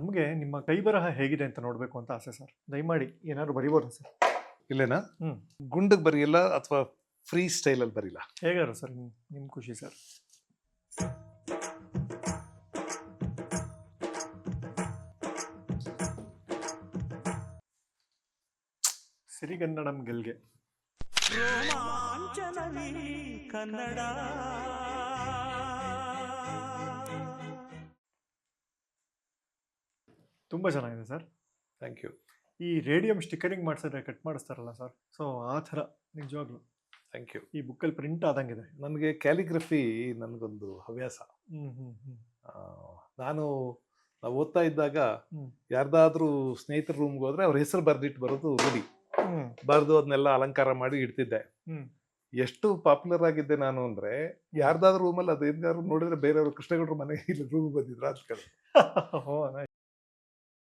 ನಮಗೆ ನಿಮ್ಮ ಕೈ ಬರಹ ಹೇಗಿದೆ ಅಂತ ನೋಡಬೇಕು ಅಂತ ಆಸೆ ಸರ್. ದಯಮಾಡಿ ಏನಾದ್ರು ಬರಿಬೋದಾ ಸರ್? ಇಲ್ಲೇನಾ ಹ್ಮ್. ಗುಂಡಗ್ ಬರೀಲ್ಲ ಅಥವಾ ಫ್ರೀ ಸ್ಟೈಲಲ್ಲಿ ಬರೀಲ್ಲ? ಹೇಗಾರು ಸರ್, ನಿಮ್ ಖುಷಿ ಸರ್. ಸಿರಿಗನ್ನಡಂ ಗೆಲ್ಗೆ. ರೋಮಾಂಚನವೀ ಕನ್ನಡ. ತುಂಬಾ ಚೆನ್ನಾಗಿದೆ ಸರ್. Thank you. ಈ ರೇಡಿಯಂ ಸ್ಟಿಕರಿಂಗ್ ಮಾಡಿಸಿದ್ರೆ ಕಟ್ ಮಾಡಿಸ್ತಾರಲ್ಲ ಸರ್, ಸೊ ಆ ಥರ ನಿಜವಾಗ್ಲು ಥ್ಯಾಂಕ್ ಯು. ಈ ಬುಕ್ಕಲ್ಲಿ ಪ್ರಿಂಟ್ ಆದಂಗಿದೆ. ನನಗೆ ಕ್ಯಾಲಿಗ್ರಫಿ ನನಗೊಂದು ಹವ್ಯಾಸ. ಹ್ಮ್ ಹ್ಮ್ ಹ್ಮ್ ಆ, ನಾವು ಓದ್ತಾ ಇದ್ದಾಗ ಹ್ಮ್ ಯಾರ್ದಾದ್ರೂ ಸ್ನೇಹಿತರ ರೂಮ್ಗೆ ಹೋದ್ರೆ ಅವ್ರ ಹೆಸರು ಬರ್ದಿಟ್ಟು ಬರೋದು ರೂಢಿ. ಹ್ಮ್ ಬರೆದು ಅದನ್ನೆಲ್ಲ ಅಲಂಕಾರ ಮಾಡಿ ಇಡ್ತಿದ್ದೆ. ಹ್ಮ್ ಎಷ್ಟು ಪಾಪ್ಯುಲರ್ ಆಗಿದ್ದೆ ನಾನು ಅಂದ್ರೆ, ಯಾರ್ದಾದ್ರೂ ರೂಮಲ್ಲಿ ಅದೇನಾದ್ರು ನೋಡಿದ್ರೆ ಬೇರೆಯವರು ಕೃಷ್ಣಗೌಡರು ಮನೆ ಇಲ್ಲ ರೂಮ್ ಬಂದಿದ್ರ ಅಂತ ಕೇಳಿ ಓ